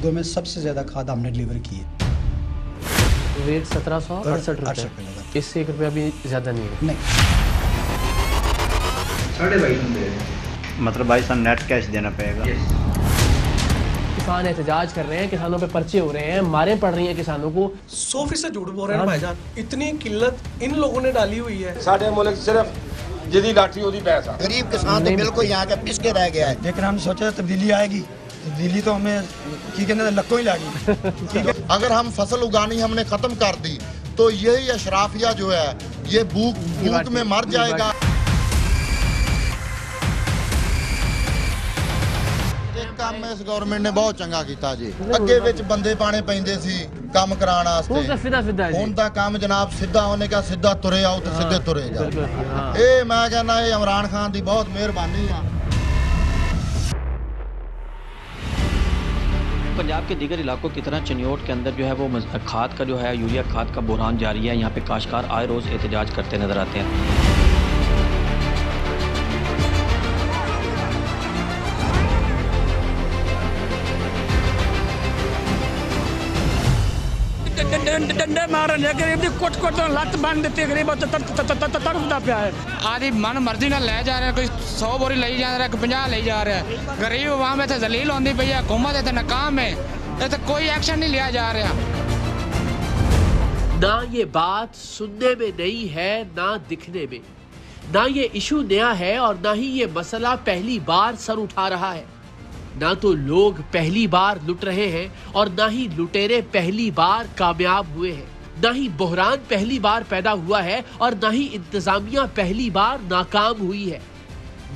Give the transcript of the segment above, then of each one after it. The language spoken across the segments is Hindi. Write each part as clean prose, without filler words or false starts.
बुजुर्गों में सबसे ज़्यादा खाद हमने डिलीवर की है। रेट 1768 रुपये, इससे 1 रुपया भी ज़्यादा नहीं है। नहीं, 22.5 मतलब 22 नेट कैश देना पड़ेगा। किसान एहतजाज कर रहे हैं, किसानों पे पर्चे हो रहे हैं, मारें पड़ रही हैं किसानों को। 100% झूठ बोल रहे हैं भाईजान। इतनी किल्लत इन लोगों ने डाली हुई है। साढ़े मुल्क सिर्फ जिदी लाठी ओदी पैसा, गरीब किसान तो बिल्कुल यहाँ के पिछके रह गया है। लेकिन हम सोचे तब्दीली आएगी, तब्दीली तो हमें की कहते लक्कों ही लागी। ठीक है, अगर हम फसल उगानी हमने खत्म कर दी तो यही अशराफिया जो है ये भूख में मर जाएगा। ਕੰਮ ਇਸ ਗਵਰਨਮੈਂਟ ਨੇ ਬਹੁਤ ਚੰਗਾ ਕੀਤਾ ਜੀ। ਅੱਗੇ ਵਿੱਚ ਬੰਦੇ ਪਾਣੇ ਪੈਂਦੇ ਸੀ ਕੰਮ ਕਰਾਉਣ ਵਾਸਤੇ, ਹੁਣ ਤਾਂ ਕੰਮ ਜਨਾਬ ਸਿੱਧਾ ਉਹਨੇ ਕਿਹਾ ਸਿੱਧਾ ਤੁਰੇ ਆਓ ਤੇ ਸਿੱਧੇ ਤੁਰੇ ਜਾਓ। ਇਹ ਮੈਂ ਕਹਿੰਦਾ ਇਹ ਇਮਰਾਨ ਖਾਨ ਦੀ ਬਹੁਤ ਮਿਹਰਬਾਨੀ ਆ। पंजाब के दीगर इलाकों की तरह चनियोट के अंदर जो है वो खाद का जो है यूरिया खाद का बहरान जारी है। यहाँ पे काश्तकार आए रोज़ एहतजाज करते नजर आते हैं। डंडे मारन गरीब दी कुट लत्त बन दी गरीब तड़पदा पिया है। आदि मन मर्जी नाल लै जा रहा, कोई 100 बोरी लै जा रहा, 50 लै जा रहा है। गरीब आवाम इत्थे जलील होंदी पई है, हुकूमत इत्थे नाकाम है, इत्थे कोई एक्शन नहीं लिया जा रहा। ना ये बात सुनने में नई है, ना दिखने में, ना ये इशू नया है और ना ही ये मसला पहली बार सर उठा रहा है। ना तो लोग पहली बार लुट रहे हैं और ना ही लुटेरे पहली बार कामयाब हुए हैं, ना ही बहरान पहली बार पैदा हुआ है और ना ही इंतजामिया पहली बार नाकाम हुई है।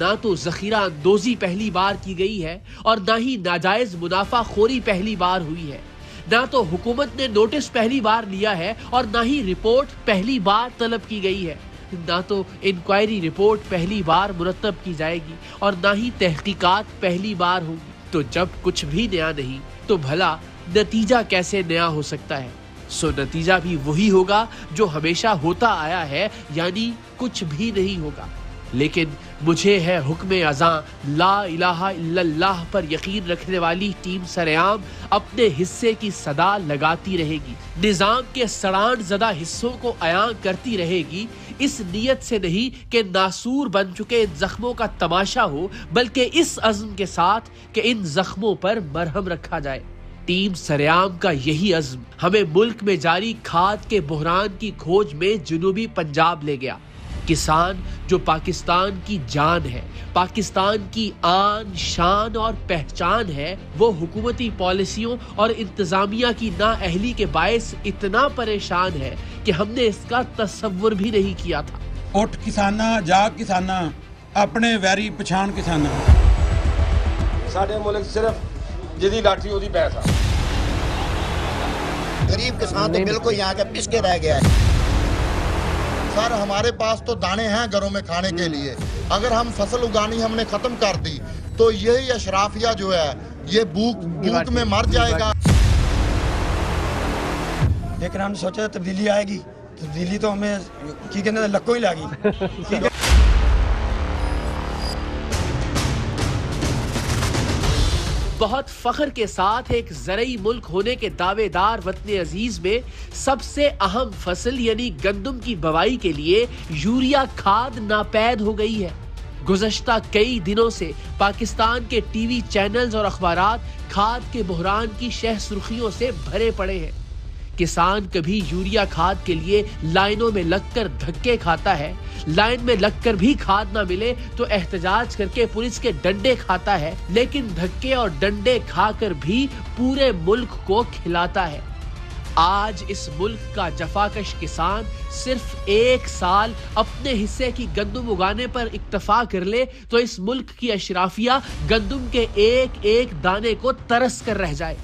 ना तो जखीरा अंदोजी पहली बार की गई है और ना ही नाजायज मुनाफाखोरी पहली बार हुई है। ना तो हुकूमत ने नोटिस पहली बार लिया है और ना ही रिपोर्ट पहली बार तलब की गई है। ना तो इंक्वायरी रिपोर्ट पहली बार मुरतब की जाएगी और ना ही तहकीकात पहली बार होगी। तो जब कुछ भी नया नहीं तो भला नतीजा कैसे नया हो सकता है? सो नतीजा भी वही होगा जो हमेशा होता आया है, यानी कुछ भी नहीं होगा। लेकिन मुझे है हुक्म अज़ां ला इलाहा इल्लल्लाह पर यकीन रखने वाली टीम सरेआम अपने हिस्से की सदा लगाती रहेगी, निजाम के सड़ान ज़दा हिस्सों को अयां करती रहेगी, इस नियत से नहीं कि नासूर बन चुके इन जख्मों का तमाशा हो, बल्कि इस अज़्म के साथ कि इन जख्मों पर मरहम रखा जाए। टीम सरेआम का यही अज़्म हमें मुल्क में जारी खाद के बहरान की खोज में जुनूबी पंजाब ले गया। किसान जो पाकिस्तान की जान है, पाकिस्तान की आन शान और पहचान है, वो हुकूमती पॉलिसियों और इंतजामिया की नाअहली के बायस इतना परेशान है कि हमने इसका तसव्वुर भी नहीं किया था। उठ किसाना जाग किसाना अपने वैरी पछाण किसाना। साढ़े मुल्क सिर्फ जिदी लाठी ओदी पैसा। गरीब किसान तो बिल्कुल यहाँ के पिछके रह गया है। सर हमारे पास तो दाने हैं घरों में खाने के लिए, अगर हम फसल उगानी हमने खत्म कर दी तो यही अशराफिया जो है ये भूख में मर जाएगा। लेकिन हम सोचे तब्दीली आएगी, तब्दीली तो हमें की कहते लक्कों ही लागी। बहुत फख्र के साथ एक ज़रई मुल्क होने के दावेदार वतन अजीज में सबसे अहम फसल यानी गंदम की बवाई के लिए यूरिया खाद नापैद हो गई है। गुज़श्ता कई दिनों से पाकिस्तान के टीवी चैनल्स और अखबारात खाद के बहरान की शह सुर्खियों से भरे पड़े हैं। किसान कभी यूरिया खाद के लिए लाइनों में लगकर धक्के खाता है, लाइन में लगकर भी खाद ना मिले तो एहतजाज करके पुलिस के डंडे खाता है, लेकिन धक्के और डंडे खाकर भी पूरे मुल्क को खिलाता है। आज इस मुल्क का जफाकश किसान सिर्फ 1 साल अपने हिस्से की गंदम उगाने पर इक्तफा कर ले तो इस मुल्क की अशराफिया गंदम के एक एक दाने को तरस कर रह जाए।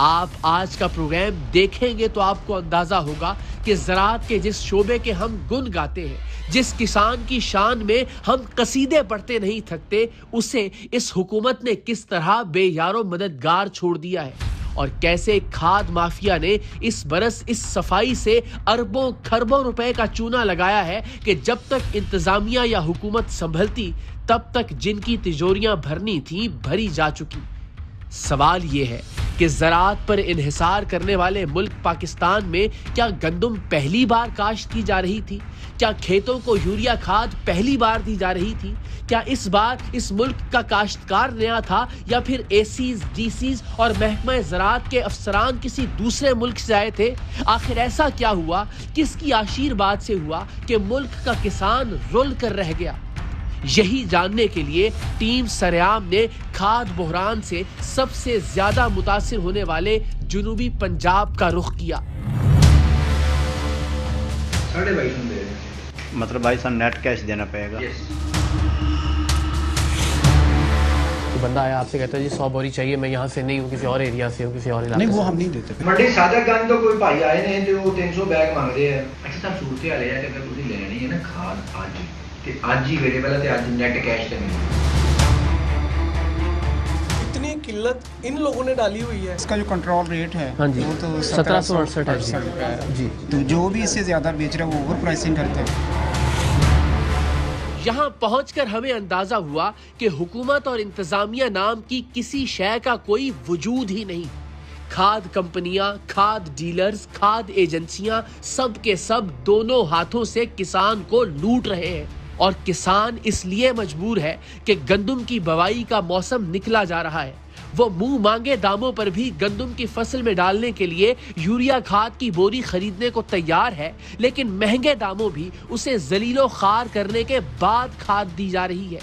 आप आज का प्रोग्राम देखेंगे तो आपको अंदाजा होगा कि ज़राअत के जिस शोबे के हम गुन गाते हैं, जिस किसान की शान में हम कसीदे पढ़ते नहीं थकते, उसे इस हुकूमत ने किस तरह बेयारो मददगार छोड़ दिया है और कैसे खाद माफिया ने इस बरस इस सफाई से अरबों खरबों रुपए का चूना लगाया है कि जब तक इंतजामिया या हुकूमत संभलती तब तक जिनकी तिजोरियां भरनी थी भरी जा चुकी। सवाल ये है कि ज़राअत पर इन्हिसार करने वाले मुल्क पाकिस्तान में क्या गंदम पहली बार काश्त की जा रही थी? क्या खेतों को यूरिया खाद पहली बार दी जा रही थी? क्या इस बार इस मुल्क का काश्तकार नया था या फिर एसीज, डीसीज और महकमा ज़राअत के अफसरान किसी दूसरे मुल्क से आए थे? आखिर ऐसा क्या हुआ, किसकी आशीर्वाद से हुआ कि मुल्क का किसान रुल कर रह गया? यही जानने के लिए टीम सरेआम ने खाद बहरान से सबसे ज्यादा मुतासिर होने वाले जुनूबी पंजाब का रुख किया। मतलब भाई साहब नेट कैश देना पड़ेगा। तो बंदा आया आपसे कहता है जी 100 बोरी चाहिए, मैं यहाँ से नहीं हूँ, किसी और एरिया से हूँ, किसी और इलाके नहीं, वो से। हम नहीं देते। मंडी सादकगंज तो कोई भाई आए ने ते वो 300 बैग मांग रहे हैं। अच्छा साहब सूरत हाल है कि अगर तुसी लेनी है ना खाद आज ही अवेलेबल है, आज नेट कैश पे मिले। इतनी किल्लत इन लोगों ने डाली हुई है। इसका जो कंट्रोल रेट है हाँ जी, वो तो 1768 है जी। तो जो भी इससे ज्यादा बेच रहा है वो ओवर प्राइसिंग करते हैं। यहाँ पहुंचकर हमें अंदाजा हुआ कि हुकूमत और इंतजामिया नाम की किसी शय का कोई वजूद ही नहीं। खाद कंपनियां, खाद डीलर्स, खाद एजेंसियां सब के सब दोनों हाथों से किसान को लूट रहे हैं। और किसान इसलिए मजबूर है कि गंदम की बवाई का मौसम निकला जा रहा है। वो मुंह मांगे दामों पर भी गंदम की फसल में डालने के लिए यूरिया खाद की बोरी खरीदने को तैयार है, लेकिन महंगे दामों भी उसे जलीलो खार करने के बाद खाद दी जा रही है।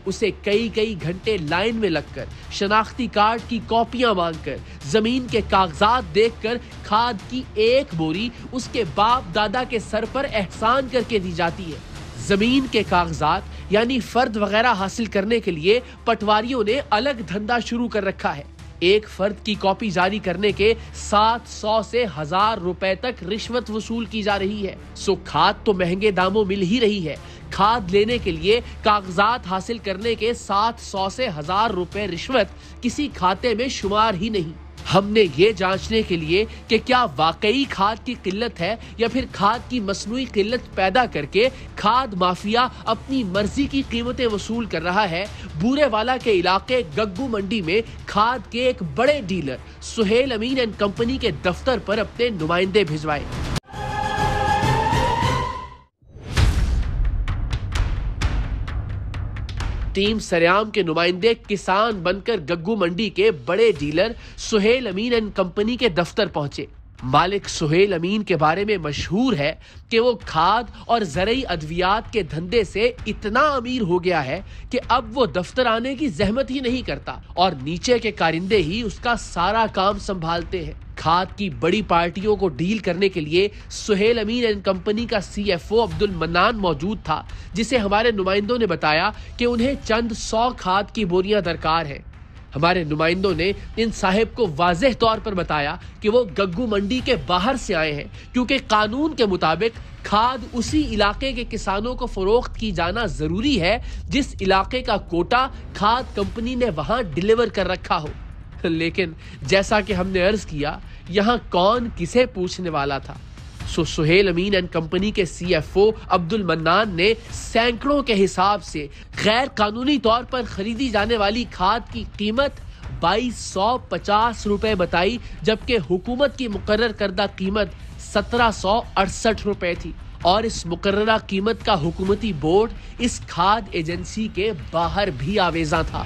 उसे कई कई घंटे लाइन में लगकर, शनाख्ती कार्ड की कॉपियां मांगकर, जमीन के कागजात देखकर खाद की एक बोरी उसके बाप दादा के सर पर एहसान करके दी जाती है। जमीन के कागजात यानी फर्द वगैरह हासिल करने के लिए पटवारियों ने अलग धंधा शुरू कर रखा है। एक फर्द की कॉपी जारी करने के 700 से 1000 रुपए तक रिश्वत वसूल की जा रही है। सो खाद तो महंगे दामों मिल ही रही है, खाद लेने के लिए कागजात हासिल करने के 700 से 1000 रुपए रिश्वत किसी खाते में शुमार ही नहीं। हमने ये जांचने के लिए कि क्या वाकई खाद की किल्लत है या फिर खाद की मसनूई किल्लत पैदा करके खाद माफिया अपनी मर्जी की कीमतें वसूल कर रहा है, बूरेवाला के इलाके गग्गू मंडी में खाद के एक बड़े dealer Suhail Amin and company के दफ्तर पर अपने नुमाइंदे भिजवाए। टीम सरेआम के नुमाइंदे किसान बनकर गग्गू मंडी के बड़े dealer Suhail Amin and company के दफ्तर पहुंचे। मालिक सुहेल अमीन के बारे में मशहूर है कि वो खाद और ज़रई अद्वियात के धंधे से इतना अमीर हो गया है कि अब वो दफ्तर आने की जहमत ही नहीं करता और नीचे के कारिंदे ही उसका सारा काम संभालते हैं। खाद की बड़ी पार्टियों को डील करने के लिए सुहेल अमीन एंड कंपनी का CFO अब्दुल मन्नान मौजूद था, जिसे हमारे नुमाइंदों ने बताया कि उन्हें चंद 100 खाद की बोरियां दरकार है। हमारे नुमाइंदों ने इन साहिब को वाज़ेह तौर पर बताया कि वो गग्गू मंडी के बाहर से आए हैं, क्योंकि कानून के मुताबिक खाद उसी इलाके के किसानों को फरोख्त की जाना जरूरी है जिस इलाके का कोटा खाद कंपनी ने वहां डिलीवर कर रखा हो। लेकिन जैसा कि हमने अर्ज किया, यहाँ कौन किसे पूछने वाला था। सो सुहेल अमीन एंड कंपनी के CFO अब्दुल मन्नान ने सैकड़ों के हिसाब से गैर कानूनी तौर पर खरीदी जाने वाली खाद की कीमत 2250 रुपए बताई, जबकि हुकूमत की मुकर्रर करदा कीमत 1768 रुपए थी। और इस मुकर्ररा कीमत का हुकूमती बोर्ड इस खाद एजेंसी के बाहर भी आवेजा था।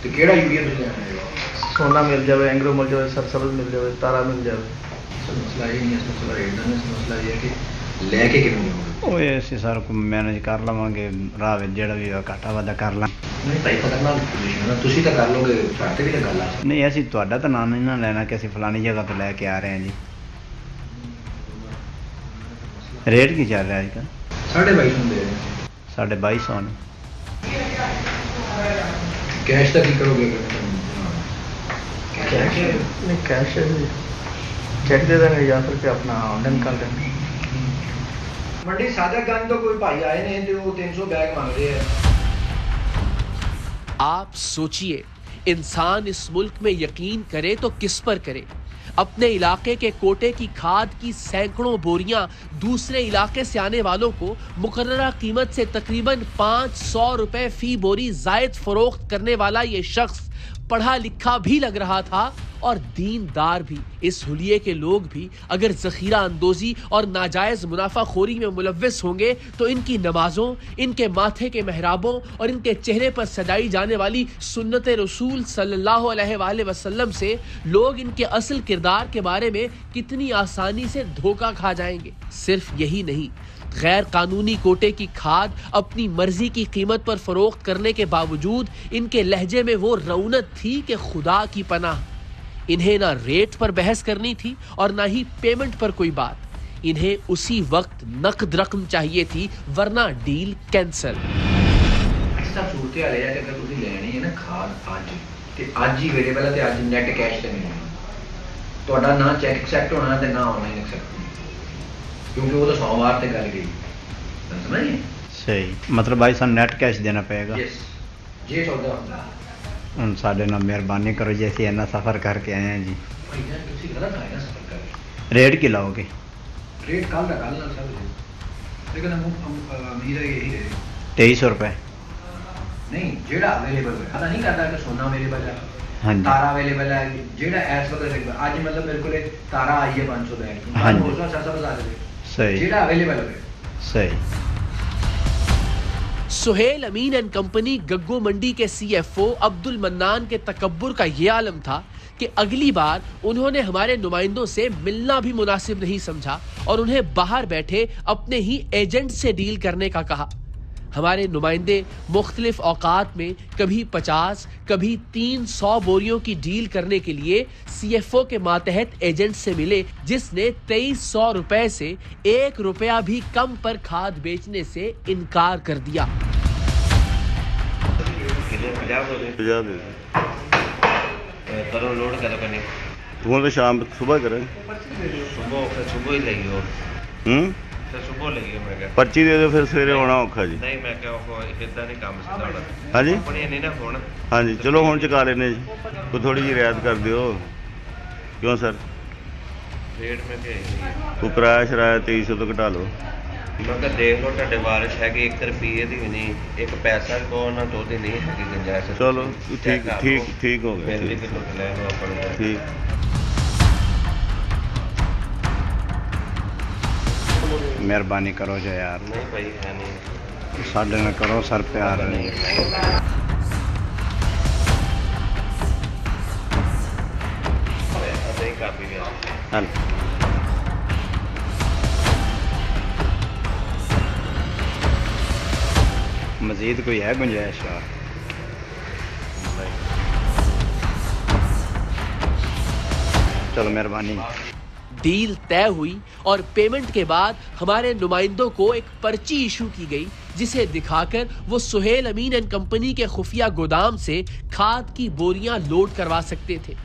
तो केड़ा यूरिया मिल जाए, सोना मिल जाए, एंग्रो मिल जाए, सरसब्ज मिल जाए, तारा मिल जाए। मसला ये नहीं है, मसला रेट का नहीं, मसला ये है कि लेके कितने होंगे। ओए ऐसे सारा को मैनेज कर लवांगे, राह ਵਿੱਚ ਜਿਹੜਾ ਵੀ ਘਾਟਾ ਵਾਧਾ ਕਰ ਲਾਂ। ਨਹੀਂ ਭਾਈ ਖਤਰਨਾਕ ਪੋਜੀਸ਼ਨ ਹੈ, ਤੁਸੀਂ ਤਾਂ ਕਰ ਲੋਗੇ, ਸਾਡੇ ਵੀ ਤਾਂ ਗੱਲ ਆ। ਨਹੀਂ ਅਸੀਂ ਤੁਹਾਡਾ ਤਾਂ ਨਾਂ ਨਹੀਂ ਨਾ ਲੈਣਾ ਕਿ ਅਸੀਂ ਫਲਾਣੀ ਜਗ੍ਹਾ ਤੋਂ ਲੈ ਕੇ ਆ ਰਹੇ ਹਾਂ ਜੀ। ਰੇਟ ਕੀ ਚੱਲ ਰਿਹਾ ਅੱਜ ਕੱਲ੍ਹ? 2250 ਦੇ ਰਹੇ। 2250 ਨੇ। कैश तक ही करोगे? कैश नहीं, कैश चेक दे देंगे या फिर अपना ऑनलाइन कर देंगे। मंडी सादकगंज तो कोई भाई आए ने तो 300 बैग मांग रहे हैं। आप सोचिए, इंसान इस मुल्क में यकीन करे तो किस पर करे। अपने इलाके के कोटे की खाद की सैकड़ों बोरियां दूसरे इलाके से आने वालों को मुकर्ररा कीमत से तकरीबन 500 रुपए फी बोरी जायद फरोख्त करने वाला ये शख्स पढ़ा लिखा भी लग रहा था और दीनदार भी। इस हुलिये के लोग भी अगर जखीरा अंदोजी और नाजायज मुनाफाखोरी में मुलव्वस होंगे तो इनकी नमाजों, इनके माथे के मेहराबों और इनके चेहरे पर सजाई जाने वाली सुन्नत रसूल सल्लल्लाहु अलैहि वसल्लम से लोग इनके असल किरदार के बारे में कितनी आसानी से धोखा खा जाएंगे। सिर्फ यही नहीं, गैर कानूनी कोटे की खाद अपनी मर्जी की कीमत पर फरोख्त करने के बावजूद इनके लहजे में वो रौनक थी कि खुदा की पनाह। इन्हें ना रेट पर बहस करनी थी और ना ही पेमेंट पर कोई बात। इन्हें उसी वक्त नकद रकम चाहिए थी, वरना डील कैंसिल। ऐसा सूरत हाल है कि अगर तुसी लेनी है ना खाद आज ही अवेलेबल है, आज नेट कैश ते मिलनी, ਤੁਹਾਡਾ ना चेक एक्सेप्ट होना ते ना ऑनलाइन एक्सेप्ट होना, क्योंकि वो तो सोमवार ते गल गई। समझिए सही, मतलब भाई सन नेट कैश देना पड़ेगा। यस, जे सौदा होगा ਹੁਣ ਸਾਡੇ ਨਾਲ ਮਿਹਰਬਾਨੀ ਕਰੋ ਜੀ, ਅਸੀਂ ਇੰਨਾ ਸਫ਼ਰ ਕਰਕੇ ਆਏ ਹਾਂ ਜੀ। ਤੁਸੀਂ ਗਲਤ ਆਏ ਨਾ ਸਫ਼ਰ ਕਰਕੇ। ਰੇਟ ਕੀ ਲਾਓਗੇ? रेट कल का कल सब लेकिन हम अमीर है यही है 2300 रुपए नहीं, जेड़ा अवेलेबल है पता नहीं करता कि सोना अवेलेबल है, हाँ जी, तारा अवेलेबल है, जेड़ा एस वक्त आज मतलब बिल्कुल तारा आई है 500 बैग, हाँ जी, 200 बता दे सही, जेड़ा अवेलेबल है सही। सुहेल अमीन एंड कंपनी गग्गो मंडी के CFO अब्दुल मन्नान के तकब्बुर का यह आलम था कि अगली बार उन्होंने हमारे नुमाइंदों से मिलना भी मुनासिब नहीं समझा और उन्हें बाहर बैठे अपने ही एजेंट से डील करने का कहा। हमारे नुमाइंदे मुख्तलिफ औकात में कभी 50, कभी 300 बोरियों की डील करने के लिए CFO के मातहत एजेंट से मिले, जिसने 2300 रुपए से 1 रुपया भी कम पर खाद बेचने से इनकार कर दिया। करो लोड करो करने तो शाम सुबह करें, सुबह ही लगी हो सुबह लगी मैं क्या पर्ची दे दो, फिर सवेरे होना औखा जी। नहीं मैं क्या इदा नहीं काम सीधा होना। हाँ जी, अपनी नहीं ना फोन। हाँ जी, चलो हुण चुका लेने जी, कोई थोड़ी जी रियायत कर दियो। क्यों सर? रेट में कोई किराया शराया 2300 तो घटा लो। मैं क्या देख लो ਤੁਹਾਡੇ ਬਾਰਿਸ਼ है कि 1 रुपये ਦੀ ਵੀ ਨਹੀਂ, 1 पैसा को ना तो दी नहीं है कि गुंजाइश। चलो ठीक ठीक ठीक हो गया, बिल भी ले लो अपन ठीक। मेहरबानी करो जो यार। नहीं भाई है नहीं, साढ़े में करो सर प्यार नहीं। मजीद कोई है गुंजाइश? चलो मेहरबानी। डील तय हुई और पेमेंट के बाद हमारे नुमाइंदों को एक पर्ची इशू की गई, जिसे दिखाकर वो सुहेल अमीन एंड कंपनी के खुफिया गोदाम से खाद की बोरियां लोड करवा सकते थे।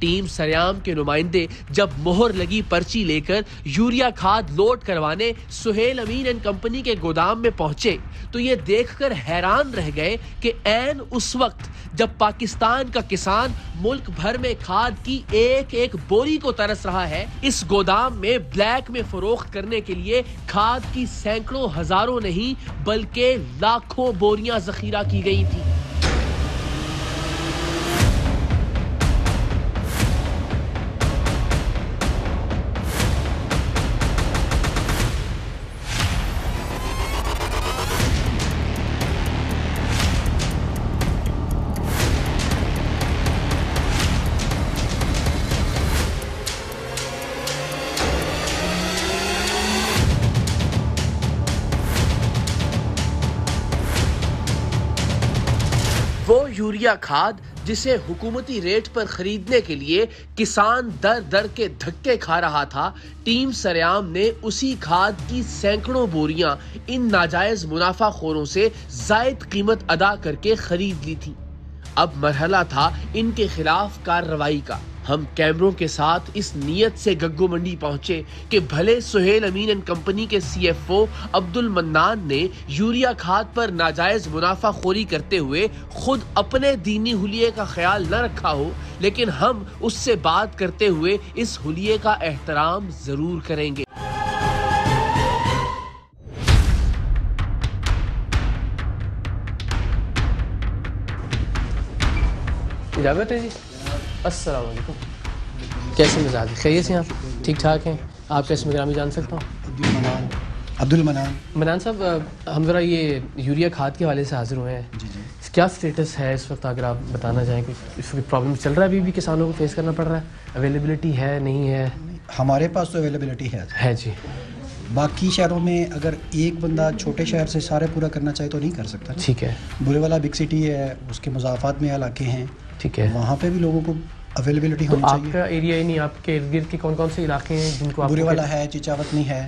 टीम सरेआम के नुमाइंदे जब मोहर लगी पर्ची लेकर यूरिया खाद लोड करवाने सुहेल अमीन एंड कंपनी के गोदाम में पहुंचे तो ये देखकर हैरान रह गए कि ऐन उस वक्त जब पाकिस्तान का किसान मुल्क भर में खाद की एक एक बोरी को तरस रहा है, इस गोदाम में ब्लैक में फरोख्त करने के लिए खाद की सैकड़ों हजारों नहीं बल्कि लाखों बोरियां जखीरा की गई थी। वो यूरिया खाद जिसे हुकूमती रेट पर खरीदने के लिए किसान दर दर के धक्के खा रहा था, टीम सरेआम ने उसी खाद की सैकड़ों बोरियां इन नाजायज मुनाफाखोरों से जायद कीमत अदा करके खरीद ली थी। अब मरहला था इनके खिलाफ कार्रवाई का। हम कैमरों के साथ इस नियत से गग्गो मंडी पहुंचे कि भले सुहेल अमीन एंड कंपनी के CFO अब्दुल मन्नान ने यूरिया खाद पर नाजायज मुनाफाखोरी करते हुए खुद अपने दीनी हुलिये का ख्याल न रखा हो, लेकिन हम उससे बात करते हुए इस हुलिये का एहतराम जरूर करेंगे। इजाज़त है जी। अस्सलाम वालेकुम। कैसे मिजाज है? खैरियत से आप? ठीक ठाक हैं? आप कैसे निगरानी जान सकता हूँ? अब्दुल मनान। मनान साहब, हम ज़रा ये यूरिया खाद के हवाले से हाजिर हुए हैं। जी जी। क्या स्टेटस है इस वक्त, अगर आप बताना चाहें कि इस वक्त प्रॉब्लम चल रहा है, अभी भी किसानों को फेस करना पड़ रहा है? अवेलेबिलिटी है, नहीं है? हमारे पास तो अवेलेबिलिटी है जी। बाकी शहरों में अगर एक बंदा छोटे शहर से सारे पूरा करना चाहे तो नहीं कर सकता। ठीक है। बुरे वाला बिग सिटी है, उसके मुज़ाफ़ात में इलाके हैं, ठीक है, वहाँ पे भी लोगों को अवेलेबिलिटी होनी चाहिए। आपका एरिया ही नहीं, आपके इर्द गिर्द के कौन कौन से इलाके हैं जिनको? बुरे वाला है, चिचावतनी है,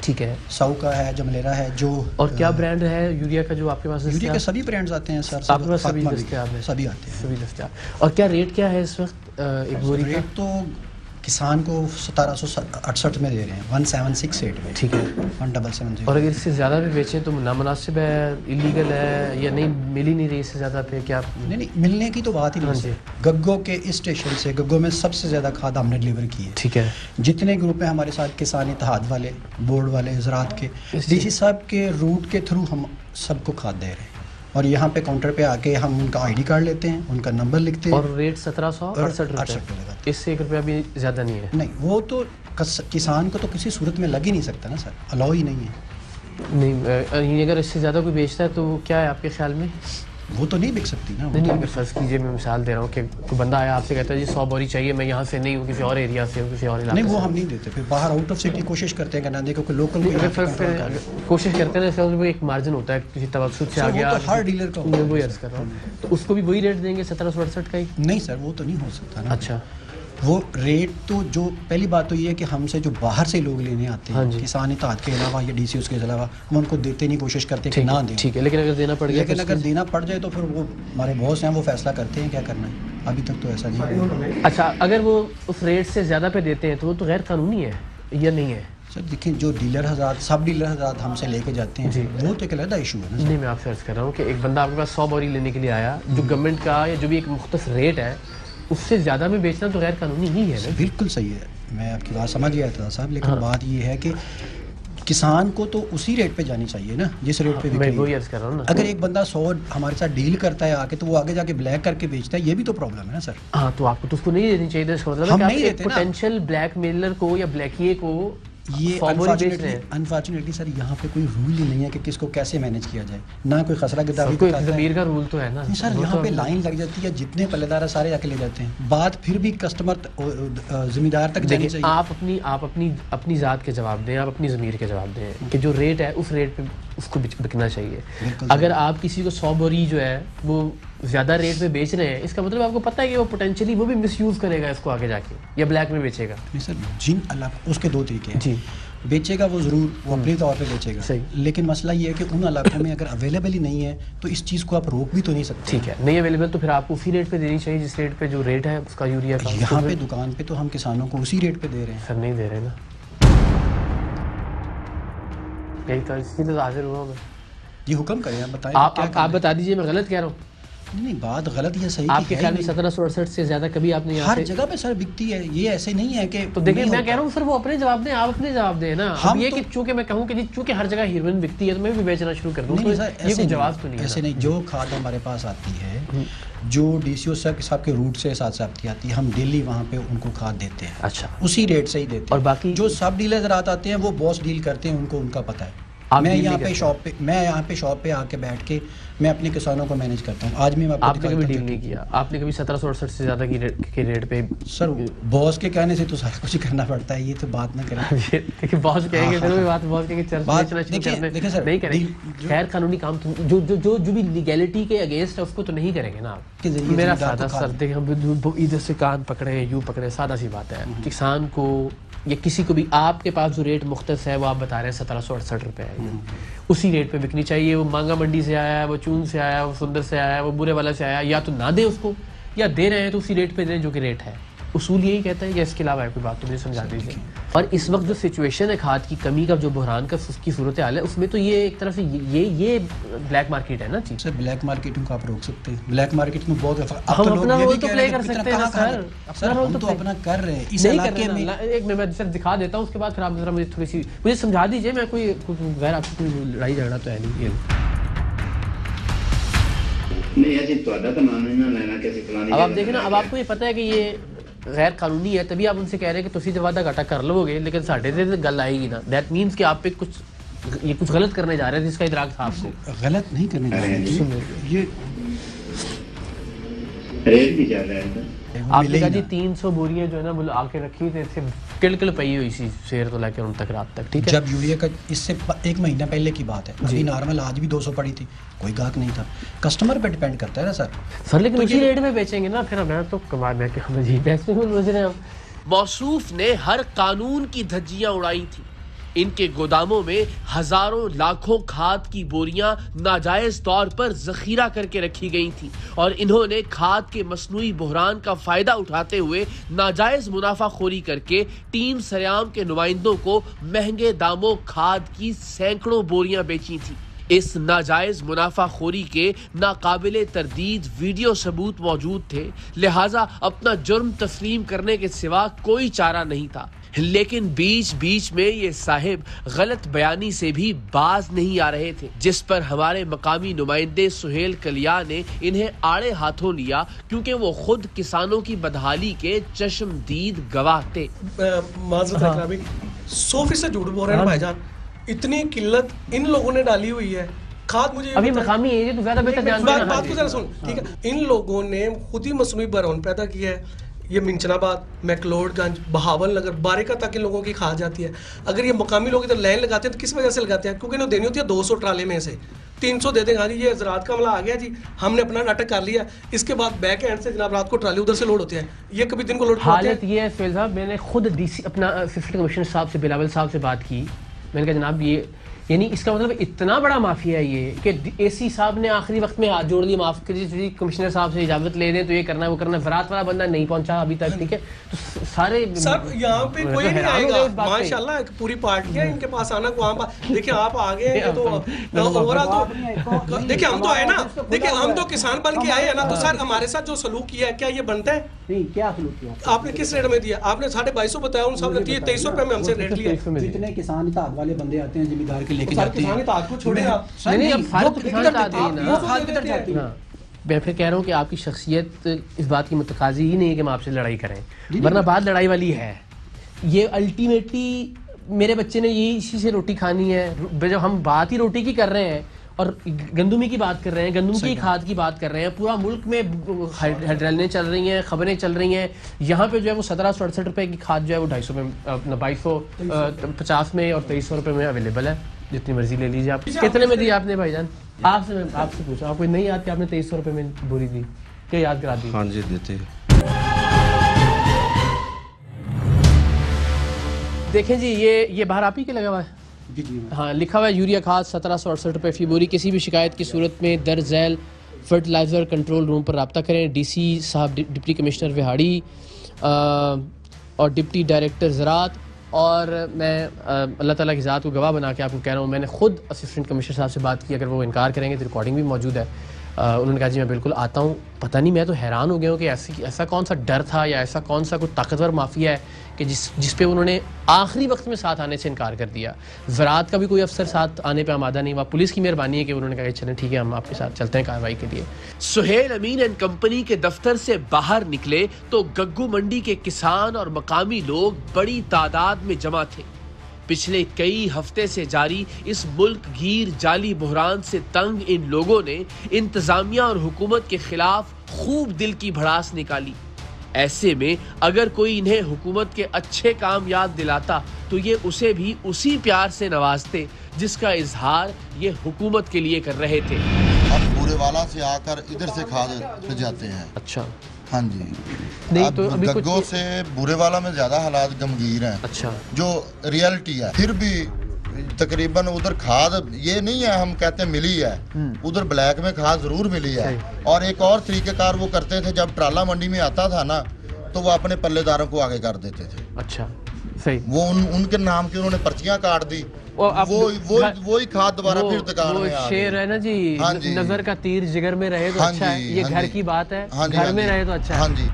ठीक है, साउ का है, जमलेरा है। जो और क्या ब्रांड है यूरिया का जो आपके पास? यूरिया के सभी ब्रांड्स आते हैं सर, आपके पास सभी दस्तयाब है? सभी आते हैं, सभी दस्तयाब। और क्या रेट क्या है इस वक्त एक बोरी का? रेट तो किसान को 1768 में दे रहे हैं, 1768 में। ठीक है, 1770। और अगर इससे ज़्यादा भी बेचें तो नामुनासिब है, इलीगल है, या नहीं मिल ही नहीं रही इससे ज़्यादा पे? क्या नहीं, मिलने की तो बात ही नहीं है। गग्गो के इस स्टेशन से, गग्गो में सबसे ज़्यादा खाद हमने डिलीवर की है। ठीक है। जितने ग्रुप हैं हमारे साथ, किसान इत्तेहाद वाले, बोर्ड वाले, ज़राअत के, DC साहब के रूट के थ्रू हम सबको खाद दे रहे हैं। और यहाँ पे काउंटर पे आके हम उनका ID कार्ड लेते हैं, उनका नंबर लिखते हैं। और रेट 1768 रुपये, इससे 1 रुपया भी ज़्यादा नहीं है? नहीं, वो तो किसान को तो किसी सूरत में लग ही नहीं सकता ना सर, अलाउ ही नहीं है। नहीं, अगर इससे ज़्यादा कोई बेचता है तो क्या है आपके ख्याल में? वो तो नहीं बिक सकती ना। नहीं, अगर फ़र्ज़ कीजिए, मैं मिसाल दे रहा हूँ कि कोई बंदा आया आपसे कहता है जी 100 बोरी चाहिए, मैं यहाँ से नहीं हूँ, किसी और एरिया से हूँ, किसी और इलाके से। नहीं, वो हम नहीं देते, फिर बाहर आउट ऑफ सिटी कोशिश करते हैं कि ना दे, क्योंकि लोकल कोशिश करते हैं ना, एक मार्जिन होता है किसी तवज्जुद से आ गया, तो हर डीलर का मैं वही अर्ज़ कर रहा हूँ, तो उसको भी वही रेट देंगे 1768 का ही? नहीं सर, वो तो नहीं हो सकता ना। अच्छा, वो रेट तो, जो पहली बात तो ये है कि हमसे जो बाहर से लोग लेने आते हैं, किसान इत्तेहाद के अलावा या DC उसके अलावा, हम उनको देते नहीं, कोशिश करते हैं कि ना दें। ठीक है, लेकिन अगर देना पड़ गया, लेकिन अगर देना पड़ जाए तो फिर वो हमारे बॉस हैं, वो फैसला करते हैं क्या करना है। अभी तक तो ऐसा नहीं है। अच्छा, अगर वो उस रेट से ज़्यादा पे देते हैं तो वो तो गैर कानूनी है या नहीं है? सर देखिए, जो डीलर हज़रात, सब डीलर हज़रात हमसे लेके जाते हैं, वो तो एक अलग इशू है ना। नहीं, मैं आपसे अर्ज़ कर रहा हूँ कि एक बंदा आपके पास 100 बोरी लेने के लिए आया, जो गवर्नमेंट का या जो भी एक मुख्तस रेट है उससे ज़्यादा में बेचना तो गैर कानूनी ही है ना? बिल्कुल सही है, मैं आपकी बात समझ गया था साहब, लेकिन बात ये है कि किसान को तो उसी रेट पे जानी चाहिए ना जिस रेट पे मैं वही अर्ज़ कर रहा हूँ ना। अगर एक बंदा 100 हमारे साथ डील करता है आके, तो वो आगे जाके ब्लैक करके बेचता है, ये भी तो प्रॉब्लम है ना सर। हाँ, तो आपको तो उसको नहीं देनी चाहिए था, इसका मतलब हम नहीं देते ना। पोटेंशियल ब्लैक मेलर को या ब्लैकिए को ये अनफॉर्चुनेटली सर यहाँ पे कोई रूल ही नहीं है कि किसको कैसे मैनेज किया जाए, ना कोई खसरा गिरदावरी कोई ज़मीर का रूल तो है ना सर। यहाँ पे लाइन लग जाती है, जितने पल्लेदार है सारे जाके ले जाते हैं, बात फिर भी कस्टमर जिम्मेदार तक जानी चाहिए। आप अपनी ज़ात के जवाब दें, आप अपनी ज़मीर के जवाब दें कि जो रेट है उस रेट पे उसको बिकना चाहिए। अगर आप किसी को 100 बोरी जो है वो ज़्यादा रेट पे बेच रहे हैं, इसका मतलब आपको पता है कि वो पोटेंशियली वो भी मिसयूज़ करेगा इसको आगे जाके, या ब्लैक में बेचेगा। नहीं सर, जिन इलाकों, उसके 2 तरीके हैं जी। बेचेगा वो ज़रूर, वो अपने तौर पे बेचेगा, लेकिन मसला ये है कि उन इलाकों में अगर अवेलेबल ही नहीं है तो इस चीज़ को आप रोक भी तो नहीं सकते। ठीक है, नहीं अवेलेबल तो फिर आपको उसी रेट पे देनी चाहिए जिस रेट पे जो रेट है उसका यूरिया का। यहाँ पे दुकान पे तो हम किसानों को उसी रेट पे दे रहे हैं सर। नहीं दे रहे ना, यही तो इसलिए हाजिर हुआ मैं। ये हुक्म करें, आप बताएं। आप बता दीजिए, मैं गलत कह रहा हूँ? नहीं, बात गलत या सही आपके ख्याल में 1768 से ज्यादा कभी आपने हर जगह पे सर बिकती है, ये ऐसे नहीं है कि। तो देखिए, मैं कह रहा हूँ सर, वो अपने जवाब दें, आप अपने जवाब दें ना। हम ये कि चूंकि मैं कहूँ कि चूंकि हर जगह हीरोइन बिकती है तो मैं भी बेचना शुरू कर दूँ, ये कोई जवाब तो नहीं है। ऐसे नहीं, जो खाद हमारे पास आती है, जो DCO साहब के रूट से साथ साथ आती है, हम डेली वहाँ पे उनको खाद देते हैं। अच्छा, उसी रेट से ही देते हैं। और बाकी जो सब डीलर आते हैं वो बॉस डील करते हैं, उनका पता है। मैं यहाँ पे शॉप पे आके बैठ के मैं अपने किसानों को मैनेज करता हूँ। आज भी मैं आपने कभी डील नहीं किया? आपने कभी 1768 से ज़्यादा के रेट पे? सर, बॉस के कहने से तो सारा कुछ ही करना पड़ता है, ये तो बात ना करें। देखिए, बॉस कहेंगे फिर भी बात, बॉस कहेंगे देखिए सर नहीं करेंगे, खैर कानूनी काम जो भी लीगैलिटी के अगेंस्ट है उसको तो नहीं करेंगे ना आप। मेरा सादा सर, देखिए, हम इधर से कान पकड़े, यूँ पकड़े, सादा सी बात है। किसान को या किसी को भी आपके पास जो रेट मुख्तस है वो आप बता रहे हैं 1768 रुपये है, उसी रेट पे बिकनी चाहिए। वो मांगा मंडी से आया है, वो चून से आया है, वो सुंदर से आया है, वो बुरे वाला से आया, या तो ना दे उसको, या दे रहे हैं तो उसी रेट पे दें जो कि रेट है। उसूल यही कहता है या इसके अलावा है कोई बात? तो मुझे समझा दीजिए। और इस वक्त जो सिचुएशन है खाद की कमी का, जो बहरान का की सूरत हाल है, उसमें तो ये एक तरफ से ये ब्लैक मार्केट है ना चीज। सर ब्लैक मार्केटिंग को आप रोक सकते हैं। ब्लैक मार्केट में बहुत हम अपना रोल तो प्ले कर सकते हैं सर, सर हम तो अपना कर रहे हैं इस इलाके में। एक मैं सर दिखा देता हूँ, उसके बाद फिर आप जरा मुझे थोड़ी सी मुझे समझा दीजिए। मैं कोई गैर आपसे कोई लड़ाई झगड़ा तो है नहीं। अब आप देखें ना, अब आपको ये पता है कि ये गैर कानूनी है, तभी आप उनसे कह रहे हैं कि तुसी तो वादा घाटा कर लोगे, लेकिन साढ़े से गल आएगी ना। दैट मीन्स कि आप पे कुछ गलत करने जा रहे हैं जिसका इदराक था आपको। गलत नहीं करने जा रहे हैं, ये रेट भी चल रहा है। आपने कहा जी 300 बोरियां जो है ना वो आके रखी थी, किल पई हुई सी शेर तो लेकर उन तक रात तक। ठीक है, जब यूरिया का इससे 1 महीना पहले की बात है, अभी नॉर्मल आज भी 200 पड़ी थी, कोई गाहक नहीं था। कस्टमर पे डिपेंड करता है ना सर। लेकिन उसी रेट में बेचेंगे ना, फिर मैं तो कमाल में हम अजीब पैसे में बेच रहे हैं। मौसूफ ने हर कानून की धज्जियां उड़ाई थी। इनके गोदामों में हजारों लाखों खाद की बोरियां नाजायज तौर पर जखीरा करके रखी गई थी और इन्होंने खाद के मसनूई बहरान का फायदा उठाते हुए नाजायज मुनाफाखोरी करके टीम सरेआम के नुमाइंदों को महंगे दामों खाद की सैकड़ों बोरियां बेची थी। इस नाजायज मुनाफाखोरी के नाकाबिले तरदीद वीडियो सबूत मौजूद थे, लिहाजा अपना जुर्म तस्लीम करने के सिवा कोई चारा नहीं था। लेकिन बीच बीच में ये साहिब गलत बयानी से भी बाज नहीं आ रहे थे, जिस पर हमारे मकामी नुमाइंदे सुहेल कलिया ने इन्हें आड़े हाथों लिया, क्योंकि वो खुद किसानों की बदहाली के चश्मदीद गवाह थे। 100% झूठ बोल रहे हैं भाईजान। इतनी किल्लत इन लोगों ने डाली हुई है खाद। मुझे अभी मकामी है तो ज्यादा बेहतर जानते हैं। बात को जरा सुन, ठीक है। इन लोगों ने खुद ही मसनूई बहरान पैदा किया है। ये मिंचनाबाद, मैकलोडगंज, बहावल नगर, बारिका तक इन लोगों की खाद जाती है। अगर ये मकामी लोग इधर लाइन लगाते हैं तो किस वजह से लगाते हैं? क्योंकि इन्हें देनी होती है 200 ट्राले में से 300 दे देंगे। हाँ जी, ये ज़राअत का मामला आ गया जी, हमने अपना नाटक कर लिया। इसके बाद बैक एंड से जनाब रात को ट्राली उधर से लोड होते हैं, ये कभी दिन को लोड होते हैं। हालत ये है सुहेल साहब, मैंने खुद डीसी अपना असिस्टेंट कमिश्नर साहब से, बिलावल साहब से बात की। मैंने कहा जनाब ये यानी इसका मतलब इतना बड़ा माफिया है ये कि एसी साहब ने आखिरी वक्त में हाथ जोड़ दिए, माफ कीजिए कमिश्नर साहब से इजाजत ले दें तो ये करना है वो करना है। ज़राअत वाला बंदा नहीं पहुंचा अभी तक, ठीक है। तो सारे सर यहाँ पे कोई नहीं आएगा माशाल्लाह, पूरी पार्टी है इनके पास आना को। वहाँ देखिए आप आगे तो ओवरऑल तो देखिए हम तो आए ना, देखिए हम तो किसान बन के आए हैं ना। तो सर हमारे साथ जो सलूक किया है क्या ये बनता है? नहीं, क्या सलूक किया आपने? किस रेट में दिया आपने? 2250 बताया, उन सब ने 2300 रुपए में हमसे रेट लिया। जितने किसान इताद वाले बंदे आते हैं जिम्मेदार के लेके जाते हैं, को छोड़े आप। नहीं अब सारे तो किसान आते हैं ना। मैं फिर कह रहा हूँ कि आपकी शख्सियत इस बात की मुतकाजी ही नहीं है कि हम आपसे लड़ाई करें, वरना बात लड़ाई वाली है। ये अल्टीमेटली मेरे बच्चे ने यही इसी से रोटी खानी है। जब हम बात ही रोटी की कर रहे हैं और गंदुमी की बात कर रहे हैं, गंदुम की खाद की बात कर रहे हैं, पूरा मुल्क में हेडलाइनें चल रही हैं, खबरें चल रही हैं। यहाँ पे जो है वो 1768 रुपये की खाद जो है वो 250 में, 2250 में और 2300 रुपये में अवेलेबल है। जितनी मर्जी ले लीजिए आप। कितने में दी आपने भाईजान? आपसे पूछा, आपको नहीं याद कि आपने 2300 रुपये में बोरी दी? क्या याद करा दी? हाँ जी देते। देखें जी, ये बाहर आप ही के लगा हुआ है। हाँ, लिखा हुआ है यूरिया खाद 1768 रुपये फी बोरी। किसी भी शिकायत की सूरत में दर्ज झैल फर्टिलाइज़र कंट्रोल रूम पर रब्ता करें। डीसी साहब, डिप्टी कमिश्नर विहाड़ी और डिप्टी डायरेक्टर ज़राअत। और मैं अल्लाह ताला की ज़ात को गवाह बना के आपको कह रहा हूँ, मैंने खुद असिस्टेंट कमिश्नर साहब से बात की। अगर वो इनकार करेंगे तो रिकॉर्डिंग भी मौजूद है। उन्होंने कहा जी मैं बिल्कुल आता हूँ। पता नहीं, मैं तो हैरान हो गया हूँ कि ऐसा कौन सा डर था या ऐसा कौन सा कोई ताकतवर माफिया है कि जिस पे उन्होंने आखिरी वक्त में साथ आने से इनकार कर दिया। ज़राअत का भी कोई अफसर साथ आने पे आमादा नहीं हुआ। पुलिस की मेहरबानी है कि उन्होंने कहा चलें ठीक है हम आपके साथ चलते हैं कार्रवाई के लिए। सुहेल अमीन एंड कंपनी के दफ्तर से बाहर निकले तो गग्गू मंडी के किसान और मकामी लोग बड़ी तादाद में जमा थे। पिछले कई हफ्ते से जारी इस मुल्क गीर जाली बहरान से तंग इन लोगों ने इंतजामिया और हुकूमत के खिलाफ खूब दिल की भड़ास निकाली। ऐसे में अगर कोई इन्हें हुकूमत के अच्छे काम याद दिलाता तो ये उसे भी उसी प्यार से नवाजते जिसका इजहार ये हुकूमत के लिए कर रहे थे। अब बूरेवाला से आकर इधर से खाद जाते हैं। अच्छा, हाँ जी। नहीं तो अभी गग्गो से बूरेवाला में ज्यादा हालात गमगीर हैं। अच्छा, जो रियलिटी है। फिर भी तकरीबन उधर खाद ये नहीं है हम कहते हैं मिली है, उधर ब्लैक में खाद जरूर मिली है। और एक और तरीकेकार वो करते थे, जब ट्राला मंडी में आता था ना तो वो अपने पल्लेदारों को आगे कर देते थे। अच्छा सही। वो उनके नाम की उन्होंने पर्चियां काट दी, वो ही खाद दोबारा फिर दुकान में आ शेर है ना जी, नजर का तीर जिगर में रहे तो अच्छा है, ये घर की बात है, घर में रहे तो अच्छा है। हाँ जी।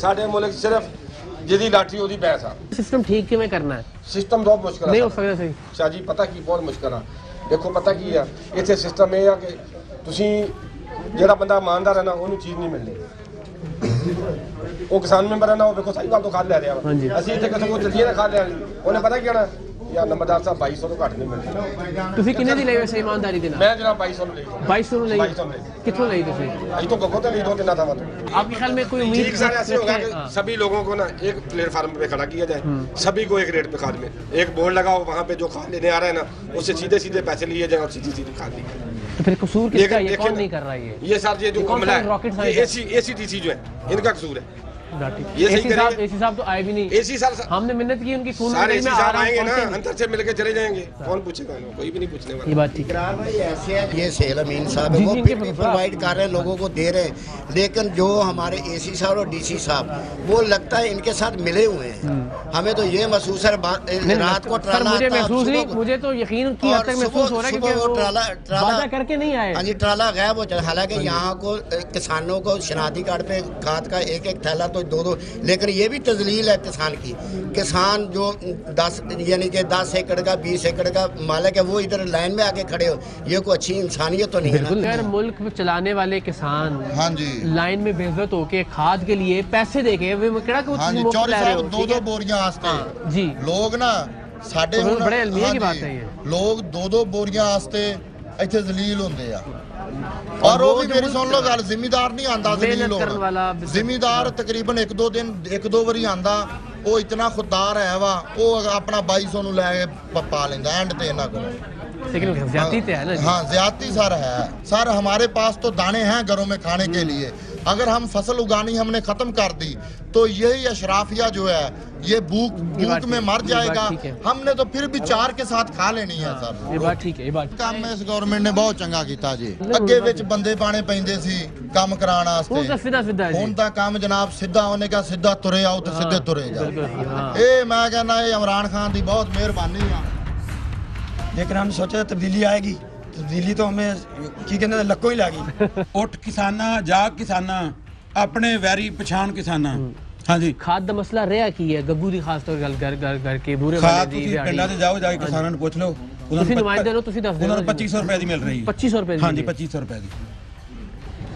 ਸਾਡੇ ਮੁਲਕ ਸਿਰਫ ਜਿਹਦੀ ਲਾਠੀ ਉਹਦੀ ਬੈਂਸ ਆ। ਸਿਸਟਮ ਠੀਕ ਕਿਵੇਂ ਕਰਨਾ ਹੈ? ਸਿਸਟਮ ਬਹੁਤ ਮੁਸ਼ਕਲ ਹੈ। ਨਹੀਂ ਹੋ ਸਕਦਾ ਸਹੀ। ਸ਼ਾਹ ਜੀ ਪਤਾ ਕੀ ਬਹੁਤ ਮੁਸ਼ਕਲ ਆ, ਦੇਖੋ ਪਤਾ ਕੀ ਆ, ਇੱਥੇ ਸਿਸਟਮ ਇਹ ਆ ਕਿ ਤੁਸੀਂ ਜਿਹੜਾ ਬੰਦਾ ਇਮਾਨਦਾਰ ਹੈ ਨਾ ਉਹਨੂੰ ਚੀਜ਼ ਨਹੀਂ ਮਿਲਣੀ। ਉਹ ਕਿਸਾਨ ਮੈਂਬਰ ਹੈ ਨਾ, ਉਹ ਵੇਖੋ ਸਾਰੀ ਗੱਲ ਤੋਂ ਖਾਦ ਲੈ ਰਿਹਾ ਵਾ। ਅਸੀਂ ਇੱਥੇ ਕਿਸੇ ਕੋਲ ਜਲਦੀ ਨਾ ਖਾਦ ਲੈਣ ਲਈ, ਉਹਨੇ ਪਤਾ ਕੀ ਕਹਿਣਾ ਯਾਰ ਨੰਬਰਦਾਰ ਸਾਹਿਬ 2200 ਤੋਂ ਘੱਟ ਨਹੀਂ ਮਿਲਦੀ। ਤੁਸੀਂ ਕਿੰਨੇ ਦੀ ਲਈ ਵੈਸੇ ਇਮਾਨਦਾਰੀ ਦੇ ਨਾਲ? ਮੈਂ ਜਨਾਬ 2200 ਨੂੰ ਲਈ। 2200 ਨੂੰ ਲਈ? कितनों ली तुझे? अभी तो गगो तो नहीं, 2-3 था। आपके ख्याल में कोई उम्मीद ऐसे होगा कि सभी लोगों को ना एक प्लेटफार्म पे खड़ा किया जाए, सभी को एक रेट पे खाद में एक बोर्ड लगाओ, वहाँ पे जो खाद लेने आ रहा है ना उससे सीधे सीधे पैसे लिए जाए और सीधी सीधी खाद ली जाए। तो फिर कसूर किसका है? ये कौन नहीं कर रहा है? ये सर ये जो मामला है ACDC जो है इनका कसूर है। एसी साहब तो आए भी नहीं। एसी साहब हमने मिन्नत की उनकी खून सारे एसी साहब आएंगे ना, अंदर से मिलके चले जाएंगे, कौन पूछेगा? कोई भी नहीं पूछने वाला। ये बात ठीक है। भाई ऐसे है, ये सेल अमीन साहब है, वो भी प्रोवाइड कर रहे हैं, लोगों को दे रहे हैं, लेकिन जो हमारे एसी साहब और डीसी साहब वो लगता है इनके साथ मिले हुए हैं। हमें तो ये महसूस है, रात को ट्राला मुझे महसूस नहीं, मुझे तो यकीन की हद तक महसूस हो रहा है कि वो ट्राला करके नहीं आए। हाँ जी, ट्राला गायब हो जाए। हालांकि यहाँ को किसानों को शनाख्ती कार्ड पे खाद का एक थैला तो 2-2, लेकिन ये भी तजलील है किसान की। किसान जो 10 यानी कि 10 एकड़ का 20 एकड़ का मालिक है, वो इधर लाइन में आके खड़े हो, ये कोई अच्छी इंसानियत तो नहीं है ना। खैर मुल्क में चलाने वाले किसान हाँ जी लाइन में बेइज्जत होके खाद के लिए पैसे देके हाँ जी, 2-2 बोरियां आस्ते जी लोग ना साडे बड़े अलमिया की बात है ये, लोग 2-2 बोरियां आस्ते इत्थे जलील होंदे आ। और वो भी मेरी सुन लो गल, जिमीदार नहीं आंदा जलील होण। जिमीदार तकरीबन 1-2 वारी आंदा, वो इतना खुददार है वा, वो अपना 2200 नु ले पा लेंदा एंड ते इन्हां कोल। लेकिन ज़्यादती है ना। हाँ ज़्यादती सर है सर, हमारे पास तो दाने हैं घरों में खाने के लिए, अगर हम फसल उगानी हमने खत्म कर दी तो यही अशराफिया जो है ये भूख में मर जाएगा। हमने तो फिर भी 4 के साथ खा लेनी है सर। ये बात ठीक है, ये बात काम इस गवर्नमेंट ने बहुत चंगा कीता जी। अगे विच बंदे पाने पैंदे सी काम कराने वास्ते, हुण तां काम जनाब सीधा होने का सीधा तुरे आओ तो सीधे तुरे जाओ। ये मैं कहना ये इमरान खान की बहुत मेहरबानी है। लेकिन हम सोचा तब्दीली आएगी, तब्दीली तो हमें की कहते लक्कों ही लागी। उठ किसाना जाग किसाना अपने वैरी पछाण किसाना। हाँ जी, खाद का मसला रहा की है गग्गू दी खास तौर घर घर के बूरे खाद पिंडा ते जाओ जाके किसानों पूछ लो, ਤੁਸੀਂ ਨੁਮਾਇੰਦੇ ਹੋ, ਤੁਸੀਂ ਦੱਸ ਦਿਓ। 2500 रुपए दी मिल रही है। 2500 रुपए हाँ जी 2500 रुपए दी।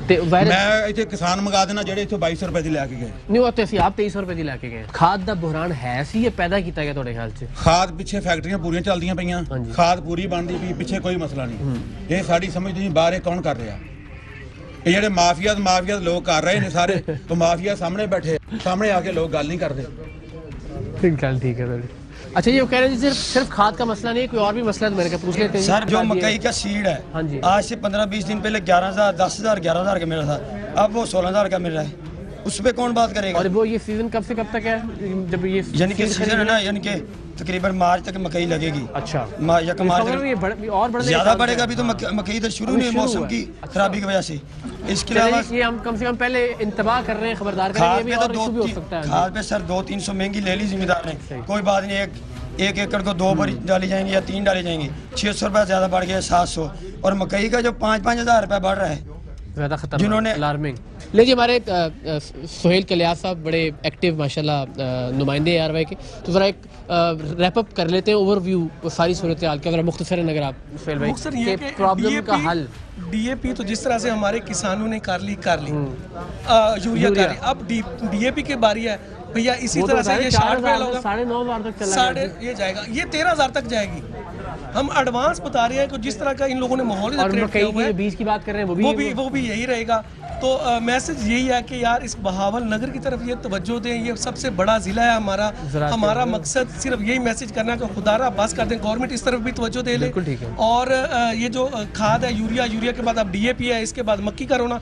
ਤੇ ਮੈਂ ਇੱਥੇ ਕਿਸਾਨ ਮੰਗਾ ਦੇਣਾ ਜਿਹੜੇ ਇੱਥੋਂ 2200 ਰੁਪਏ ਦੀ ਲੈ ਕੇ ਗਏ। ਨਹੀਂ ਉਹ ਤੇ ਅਸੀਂ ਆਪ 2300 ਰੁਪਏ ਦੀ ਲੈ ਕੇ ਗਏ। ਖਾਦ ਦਾ ਬੁਹਰਾਨ ਹੈ ਸੀ, ਇਹ ਪੈਦਾ ਕੀਤਾ ਗਿਆ ਤੁਹਾਡੇ ਖਿਆਲ 'ਚ? ਖਾਦ ਪਿੱਛੇ ਫੈਕਟਰੀਆਂ ਪੂਰੀਆਂ ਚੱਲਦੀਆਂ ਪਈਆਂ, ਖਾਦ ਪੂਰੀ ਬਣਦੀ ਪਈ, ਪਿੱਛੇ ਕੋਈ ਮਸਲਾ ਨਹੀਂ। ਇਹ ਸਾਡੀ ਸਮਝ ਤੁਸੀਂ ਬਾਹਰ ਕੌਣ ਕਰ ਰਿਹਾ? ਇਹ ਜਿਹੜੇ ਮਾਫੀਆ ਲੋਕ ਕਰ ਰਹੇ ਨੇ ਸਾਰੇ, ਉਹ ਮਾਫੀਆ ਸਾਹਮਣੇ ਬੈਠੇ, ਸਾਹਮਣੇ ਆ ਕੇ ਲੋਕ ਗੱਲ ਨਹੀਂ ਕਰਦੇ। ਗੱਲ ठीक है सर। अच्छा ये कह रहे हैं सिर्फ खाद का मसला नहीं, कोई और भी मसला है, मेरे को पूछ लेते हैं सर। जो मकई का सीड है, हाँ जी, आज से 15-20 दिन पहले 11,000 10,000 11,000 का मिल रहा था, अब वो 16,000 का मिल रहा है। उस पर कौन बात करेगा? और वो ये सीजन कब से कब तक है? जब ये यानी कि सीजन है ना, यानी कि तकरीबन मार्च तक मकई लगेगी। अच्छा, या मार्च और ज्यादा बढ़ेगा। अभी तो मकई तो शुरू नहीं, मौसम की खराबी की वजह से। इसके अलावा ये हम कम से कम पहले इंतबाह कर रहे हैं, खबरदार कर रहे हैं। खाद पे सर 200-300 महंगी ले ली जिम्मेदार ने, कोई बात नहीं। एक एकड़ को 2 बार डाली जाएंगी या 3 डाली जाएंगी, 600 रुपये ज़्यादा बढ़ गया, 700। और मकई का जो 5-5 हज़ार रुपये बढ़ रहा है, ज़्यादा खतरनाक, जिन्होंने अलार्मिंग। लीजिए हमारे सोहेल कलियास साहब बड़े एक्टिव माशाल्लाह नुमाइंदे आरवाई के, तो ज़रा एक रैप अप कर लेते हैं ओवरव्यू सारी सूरत हाल के, ज़रा मुख्तसरन अगर आप सोहेल भाई के प्रॉब्लम का हल। DAP तो जिस तरह से हमारे किसानों ने कर ली यूरिया कर ली, अब DAP की बारी है भैया। इसी तरह से ये 9,500 तक चला, ये जाएगा, ये 13,000 तक जाएगी। हम एडवांस बता रहे हैं कि जिस तरह का इन लोगों ने माहौल बीज की बात कर रहे हैं, वो भी यही रहेगा। तो मैसेज यही है कि यार इस बहावल नगर की तरफ ये तवज्जो दें, ये सबसे बड़ा ज़िला है हमारा मकसद सिर्फ यही मैसेज करना है कि खुदारा बस कर दें, गवर्नमेंट इस तरफ भी तवज्जो दे ले। और ये जो खाद है यूरिया के बाद अब DAP है, इसके बाद मक्की का रोना,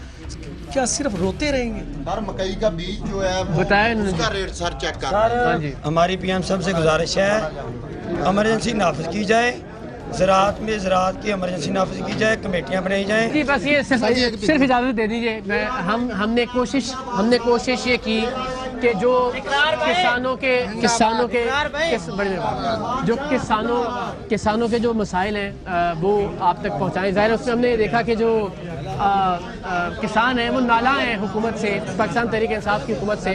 क्या सिर्फ रोते रहेंगे? सर मकई का बीज जो है बताएं, उसका रेट सर चेक कर। हमारी PM साहब से गुजारिश है, इमरजेंसी नाफिज की जाए ज़राअत में ज़राअत की इमरजेंसी नाफिज की जाए, कमेटियाँ बनाई जाएँ। जी बस ये सिर्फ इजाज़त दे दीजिए। हमने कोशिश ये की कि जो किसानों के जो मसाइल हैं वो आप तक पहुँचाएँ। ज़ाहिर है उसमें हमने देखा कि जो किसान हैं वो नाला हैं हुकूमत से, पाकिस्तान तहरीक इंसाफ की हुकूमत से,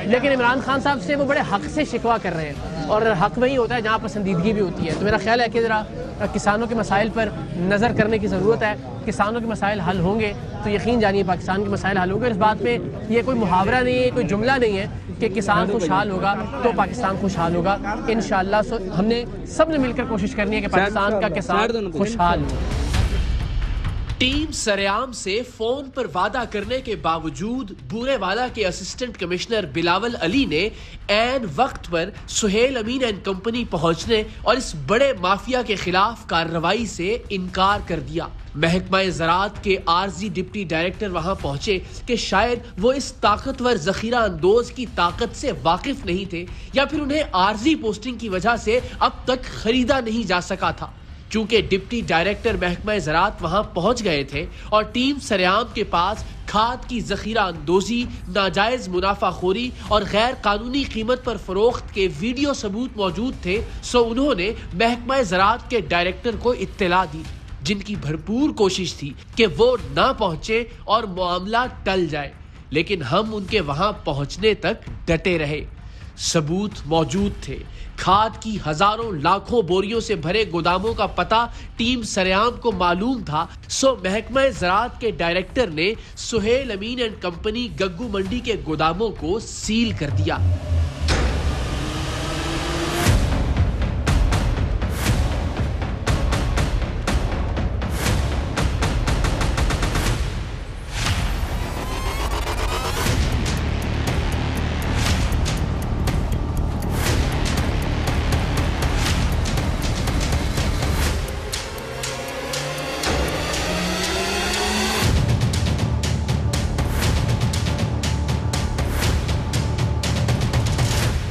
लेकिन इमरान खान साहब से वो बड़े हक से शिकवा कर रहे हैं और हक वही होता है जहाँ पसंदीदगी भी होती है। तो मेरा ख्याल है कि ज़रा किसानों के मसाइल पर नज़र करने की ज़रूरत है। किसानों के मसाइल हल होंगे तो यकीन जानिए पाकिस्तान के मसाइल हल होंगे। इस बात में ये कोई मुहावरा नहीं है, कोई जुमला नहीं है कि किसान खुशहाल होगा तो पाकिस्तान खुशहाल होगा। इंशाअल्लाह हमने सब ने मिलकर कोशिश करनी है कि पाकिस्तान का किसान खुशहाल हो। टीम सरेआम से फोन पर वादा करने के बावजूद बूरेवाला के असिस्टेंट कमिश्नर बिलावल अली ने ऐन वक्त पर सुहेल अमीन एंड कंपनी पहुंचने और इस बड़े माफिया के खिलाफ कार्रवाई से इनकार कर दिया। महकमा ज़राअत के आरजी डिप्टी डायरेक्टर वहां पहुंचे कि शायद वो इस ताकतवर जखीरा अंदोज की ताकत से वाकिफ नहीं थे या फिर उन्हें आरजी पोस्टिंग की वजह से अब तक खरीदा नहीं जा सका था। चूंकि डिप्टी डायरेक्टर महकमा ज़राअत वहां पहुंच गए थे और टीम सरेआम के पास खाद की जखीरा अंदोजी, नाजायज मुनाफाखोरी और गैर कानूनी कीमत पर फरोख्त के वीडियो सबूत मौजूद थे, सो उन्होंने महकमा ज़राअत के डायरेक्टर को इत्तला दी, जिनकी भरपूर कोशिश थी कि वो ना पहुंचे और मामला टल जाए। लेकिन हम उनके वहां पहुंचने तक डटे रहे। सबूत मौजूद थे। खाद की हजारों लाखों बोरियों से भरे गोदामों का पता टीम सरेआम को मालूम था, सो महकमा ज़राअत के डायरेक्टर ने सुहेल अमीन एंड कंपनी गग्गू मंडी के गोदामों को सील कर दिया।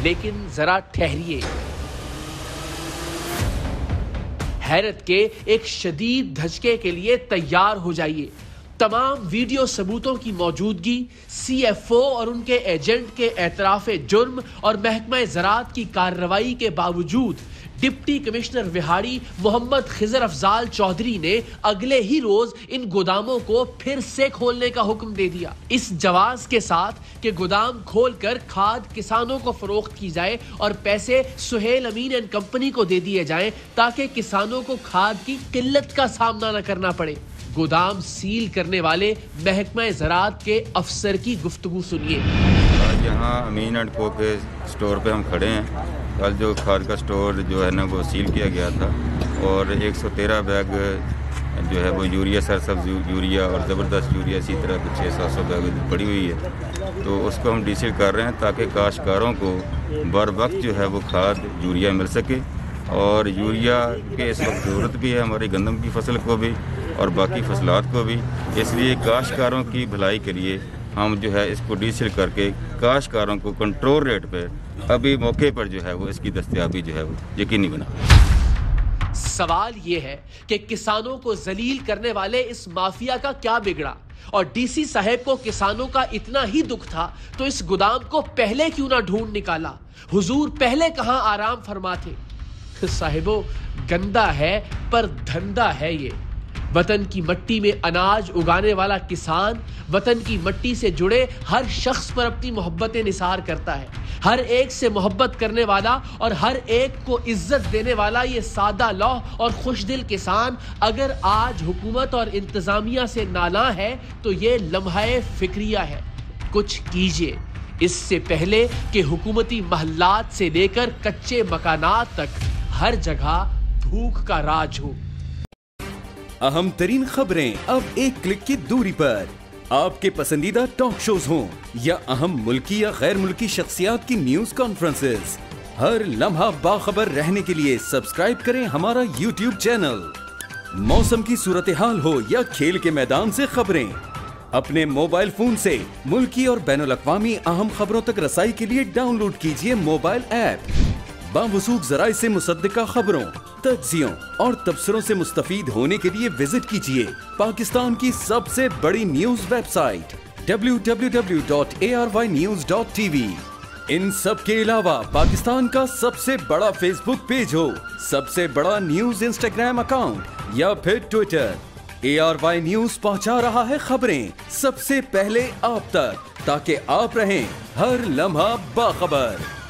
लेकिन जरा ठहरिए, हैरत के एक शदीद धचके के लिए तैयार हो जाइए। तमाम वीडियो सबूतों की मौजूदगी, CFO और उनके एजेंट के एतराफ़ जुर्म और महकमा ज़राअत की कार्रवाई के बावजूद डिप्टी कमिश्नर विहाड़ी मोहम्मद खिजर अफजाल चौधरी ने अगले ही रोज इन गोदामों को फिर से खोलने का हुक्म दे दिया, इस जवाज के साथ कि गोदाम खोलकर खाद किसानों को फरोख्त की जाए और पैसे सुहेल अमीन एंड कंपनी को दे दिए जाएं ताकि किसानों को खाद की किल्लत का सामना न करना पड़े। गोदाम सील करने वाले महकमा ज़राअत के अफसर की गुफ्तगू सुनिए। यहाँ अमीन एंड को के स्टोर पे हम खड़े हैं। कल जो खाद का स्टोर जो है ना वो सील किया गया था और 113 बैग जो है वो यूरिया, सरसब्ज यूरिया और ज़बरदस्त यूरिया, इसी तरह कुछ 600-700 बैग पड़ी हुई है। तो उसको हम डीसील कर रहे हैं ताकि काश्तकारों को बर वक्त जो है वो खाद यूरिया मिल सके। और यूरिया के इस वक्त ज़रूरत भी है हमारी गंदम की फसल को भी और बाकी फसलात को भी, इसलिए काश्तकारों की भलाई के लिए हम जो है इसको डीसील करके काश्तकारों को कंट्रोल रेट पे अभी मौके पर जो है वो इसकी दस्तयाबी जो है वो यकीनी बना। सवाल ये है कि किसानों को जलील करने वाले इस माफिया का क्या बिगड़ा, और डीसी साहब को किसानों का इतना ही दुख था तो इस गोदाम को पहले क्यों ना ढूंढ निकाला। हुजूर पहले कहां आराम फरमा थे। साहिबो, गंदा है पर धंधा है ये। वतन की मट्टी में अनाज उगाने वाला किसान वतन की मट्टी से जुड़े हर शख्स पर अपनी मोहब्बतें निसार करता है। हर एक से मोहब्बत करने वाला और हर एक को इज्जत देने वाला ये सादा लौह और खुशदिल किसान अगर आज हुकूमत और इंतजामिया से नाला है तो ये लम्हाए फिक्रिया है। कुछ कीजिए इससे पहले कि हुकूमती महल्लात से लेकर कच्चे मकानात तक हर जगह भूख का राज हो। अहम तरीन खबरें अब एक क्लिक की दूरी पर। आपके पसंदीदा टॉक शोज हों या अहम मुल्की या गैर मुल्की शख्सियात की न्यूज कॉन्फ्रेंसेस, हर लम्हा बाखबर रहने के लिए सब्सक्राइब करें हमारा YouTube चैनल। मौसम की सूरत हाल हो या खेल के मैदान से खबरें, अपने मोबाइल फोन से मुल्की और बैनुल अक़वामी अहम खबरों तक रसाई के लिए डाउनलोड कीजिए मोबाइल ऐप बावसूख जराए से मुसद्दिका खबरों, तज्जियों और तबसरों से मुस्तफीद होने के लिए विजिट कीजिए पाकिस्तान की सबसे बड़ी न्यूज वेबसाइट www.arYnews.tv। इन सब के अलावा पाकिस्तान का सबसे बड़ा फेसबुक पेज हो, सबसे बड़ा न्यूज इंस्टाग्राम अकाउंट या फिर ट्विटर, ARY न्यूज पहुंचा रहा है खबरें सबसे पहले आप तक, ताकि आप रहें हर लम्हा बाखबर।